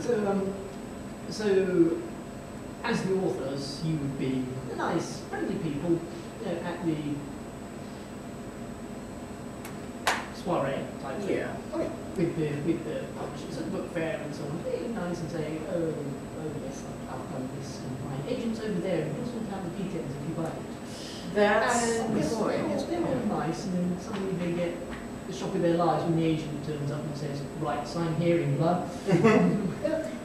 So, as the authors, you would be the nice, friendly people, you know, at the soiree type thing. Yeah. Okay. With the publishers at the book fair and so on, being nice and saying, oh yes, I've done this, and my agent's over there, and here's all the details if you like it. That's and the point. they're all nice, and then suddenly they get the shock of their lives when the agent turns up and says, right, sign here in blood.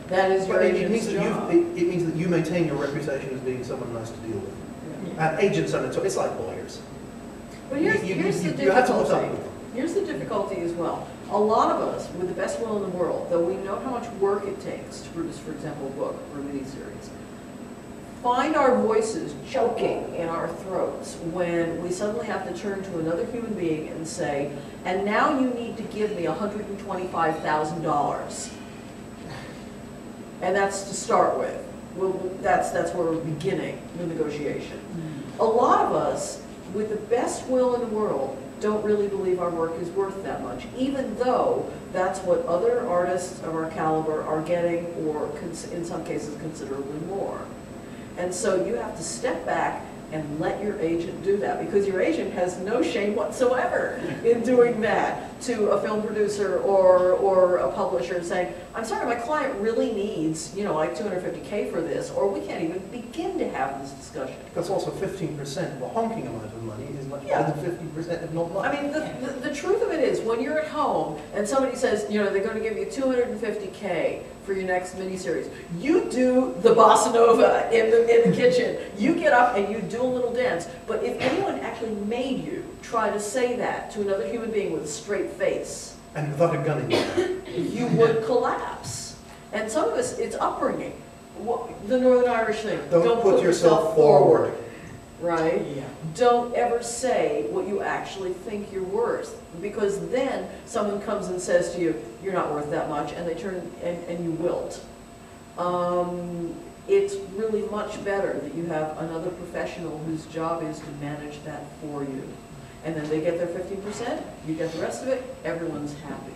That is your agent's job. It means that you maintain your reputation as being someone nice to deal with. Yeah. And agents are it's like lawyers. But here's the you have to put up difficulty. with them. Here's the difficulty as well. A lot of us, with the best will in the world, though we know how much work it takes to produce, for example, a book or a miniseries, find our voices choking in our throats when we suddenly have to turn to another human being and say, and now you need to give me $125,000. And that's to start with. That's where we're beginning the negotiation. A lot of us, with the best will in the world, don't really believe our work is worth that much, even though that's what other artists of our caliber are getting, or in some cases considerably more. And so you have to step back and let your agent do that, because your agent has no shame whatsoever in doing that to a film producer or a publisher and saying, I'm sorry, my client really needs, you know, like $250K for this, or we can't even begin to have this discussion. That's also 15% of a honking amount of money is much better than 50%, if not much. I mean, the truth of it is, when you're at home and somebody says, you know, they're going to give you $250K for your next miniseries, you do the bossa nova in the kitchen. You get up and you do a little dance. But if anyone actually made you try to say that to another human being with a straight face, and without a gun in your hand, you would collapse. And some of us, it's upbringing. The Northern Irish thing. Don't put yourself forward. Right? Yeah. Don't ever say what you actually think you're worth, because then someone comes and says to you, you're not worth that much, and they turn and you wilt. It's really much better that you have another professional whose job is to manage that for you. And then they get their 15%, you get the rest of it, everyone's happy.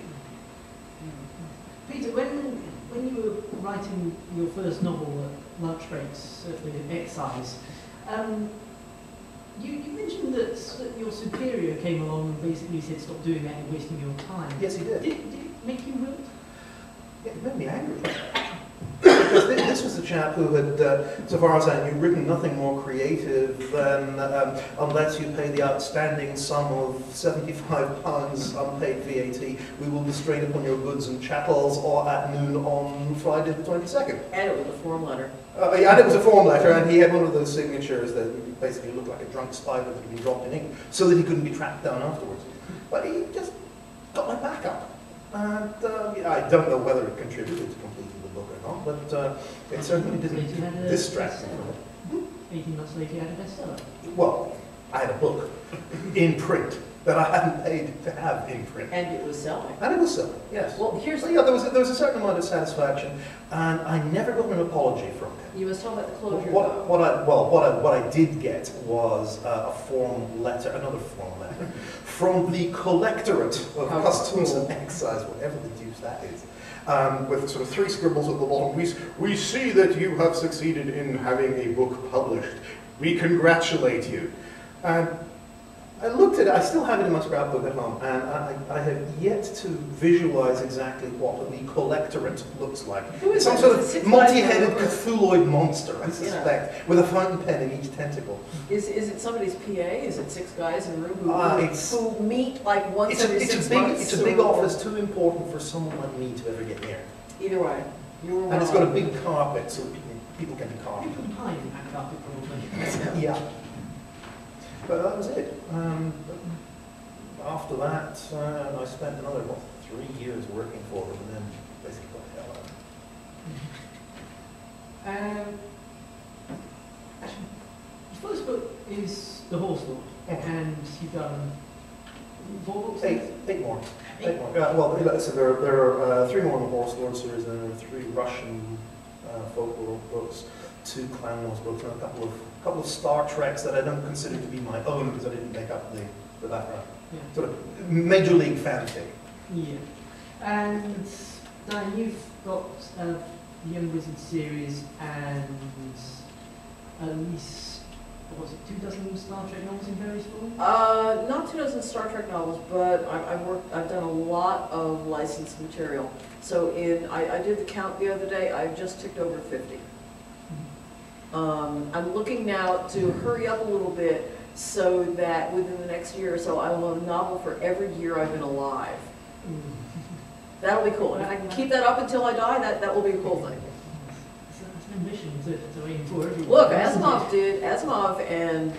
Peter, when you were writing your first novel at lunch breaks at the Excise, you mentioned that your superior came along and basically said, stop doing that, you're wasting your time. Yes, he did. Did it make you wilt? Yeah, it made me angry. Because this was a chap who had, so far as I knew, written nothing more creative than unless you pay the outstanding sum of £75 unpaid VAT, we will distrain upon your goods and chattels or at noon on Friday the 22nd. And it was a form letter. Yeah, and it was a form letter, and he had one of those signatures that basically looked like a drunk spider that had been dropped in ink, so that he couldn't be tracked down afterwards. But he just got my back up. And yeah, I don't know whether it contributed to completing the book or not, but it certainly didn't distract me from it. 18 months later you had a bestseller. Well, I had a book in print that I hadn't paid to have in print. And it was selling. And it was selling, yes. Well, here's so, yeah, there was a certain amount of satisfaction, and I never got an apology from him. You must talk about the closure. What I did get was a form letter, another form letter, from the Collectorate of Customs and Excise, whatever the deuce that is, with sort of 3 scribbles at the bottom. We see that you have succeeded in having a book published. We congratulate you. And I looked at it, I still have it in my scrapbook at home, and I have yet to visualize exactly what the Collectorate looks like. It's some sort of multi-headed Cthulhuid monster, I suspect, with a fountain pen in each tentacle. Is it somebody's PA? Is it 6 guys in a room who meet like once every 6 months? It's a big office, too important for someone like me to ever get near. Either way. And it's got a big carpet, so people can be carved. You can hide in that carpet probably. Yeah. But that was it. After that, I spent another, 3 years working for them, and then basically got the hell out. Actually, the first book is The Horse Lord, and you've done 4 books? 8 more. 8 more. Well, so there are 3 more in the Horse Lord series, and there are 3 Russian folklore books, 2 Clan Wars books, and a couple of Star Treks that I don't consider to be my own because I didn't make up the background. Yeah. Sort of major league fanfic. Yeah. And Diane, you've got the Young Wizard series and at least, what was it, 2 dozen Star Trek novels in various forms? Not 2 dozen Star Trek novels, but I've done a lot of licensed material. So I did the count the other day, I've just ticked over 50. I'm looking now to hurry up a little bit so that within the next year or so, I will have a novel for every year I've been alive. That'll be cool. And if I can keep that up until I die, that will be a cool thing. It's an ambition to aim for. Look, Asimov, and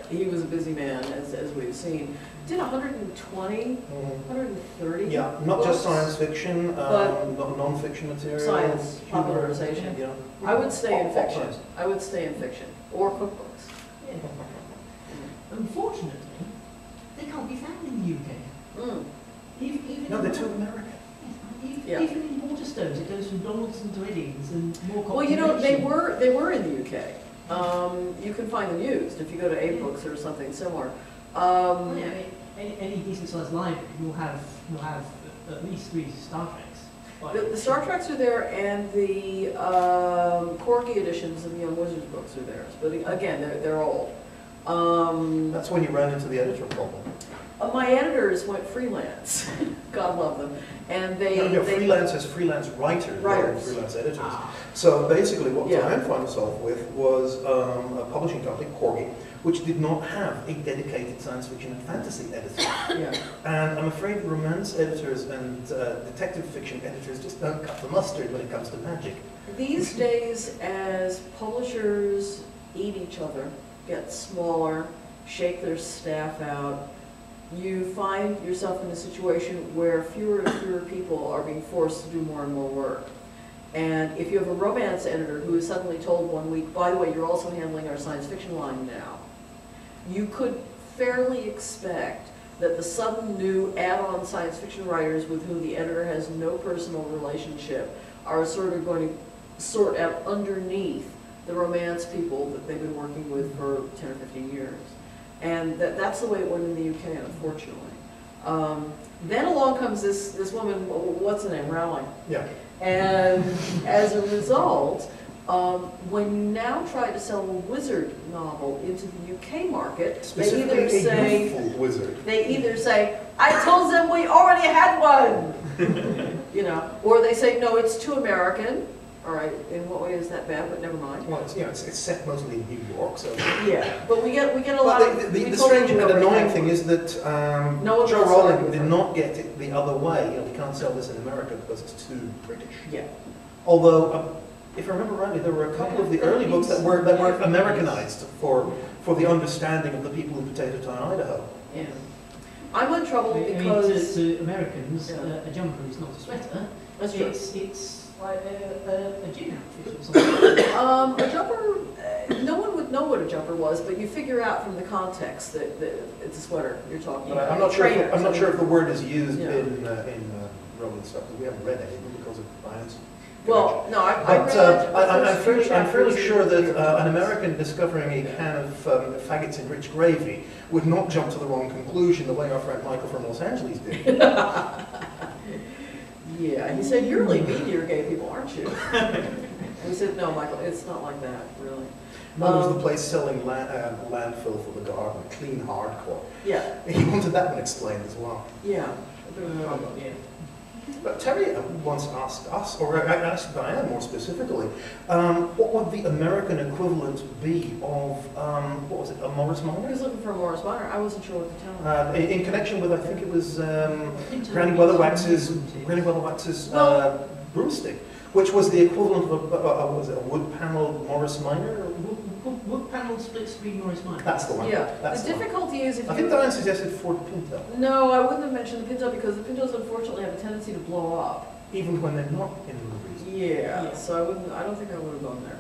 he was a busy man, as we've seen, did 120, 130 Yeah, not books. just science fiction, but not non-fiction material. science, humor, popularization. yeah. I would stay in All fiction. kinds. I would stay in fiction. Or cookbooks. Yeah. Unfortunately, they can't be found in the UK. Mm. Even No, in they're too American. Yeah. Even in Waterstones, it goes from Donaldson to Eddings and more Well, you know, they complication. were in the UK. You can find them used if you go to A-Books or something similar. Well, yeah, any decent sized library will have at least 3 Star Treks. The Star Treks are there, and the Corky editions of the Young Wizards books are theirs. But again, they're old. That's when you ran into the editor problem. My editors went freelance. God love them. And they freelancers, freelance writers, rather than freelance editors. So basically what Diane found herself with was a publishing company, Corgi, which did not have a dedicated science fiction and fantasy editor. Yeah. And I'm afraid romance editors and detective fiction editors just don't cut the mustard when it comes to magic. These days, as publishers eat each other, get smaller, shake their staff out, you find yourself in a situation where fewer and fewer people are being forced to do more and more work. And if you have a romance editor who is suddenly told one week, by the way, you're also handling our science fiction line now, you could fairly expect that the sudden new add-on science fiction writers with whom the editor has no personal relationship are sort of going to sort out underneath the romance people that they've been working with for 10 or 15 years. And that's the way it went in the UK, unfortunately. Then along comes this woman, what's her name, Rowling. Yeah. And as a result, when you now try to sell a wizard novel into the UK market, they either say, I told them we already had one, you know, or they say, no, it's too American. All right, in what way is that bad? But never mind. Well, it's set mostly in New York, so. Yeah, but we get a lot of. The strange and annoying thing is that Joe Rowling did not get it the other way. You know, we can't sell this in America because it's too British. Yeah. Although, if I remember rightly, there were a couple of the early books that were Americanized for the understanding of the people in Potato Town, Idaho. Yeah. I'm in trouble because to Americans, a jumper is not a sweater. That's true. It's like a gin outfit or something. A jumper, no one would know what a jumper was, but you figure out from the context that it's a sweater you're talking about. I'm not sure. I'm not sure if the word is used Yeah. in Roman stuff, because we haven't read any because of Diane's. Well, no, I'm fairly sure that an American discovering a can of faggots in rich gravy would not jump to the wrong conclusion the way our friend Michael from Los Angeles did. Yeah, he said, you're really mean to your gay people, aren't you? And we said, no, Michael, it's not like that, really. Mine was the place selling landfill for the garden, clean hardcore. Yeah. He wanted that one explained as well. Yeah. Yeah. But Terry once asked us, or I asked Diane more specifically, what would the American equivalent be of, what was it, a Morris I Minor? was looking for a Morris Minor. I wasn't sure what to tell him. In connection with, I think it was Granny Weatherwax's broomstick, which was the equivalent of a wood-paneled Morris Minor? Wood-paneled split-screen Morris Minor. That's the one. Yeah. That's The the one. difficulty is if I think you... Diane suggested Ford Pinto, No, I wouldn't have mentioned the Pinto because the Pintos unfortunately have a tendency to blow up. even when they're not in the movies. Yeah, so I don't think I would have gone there.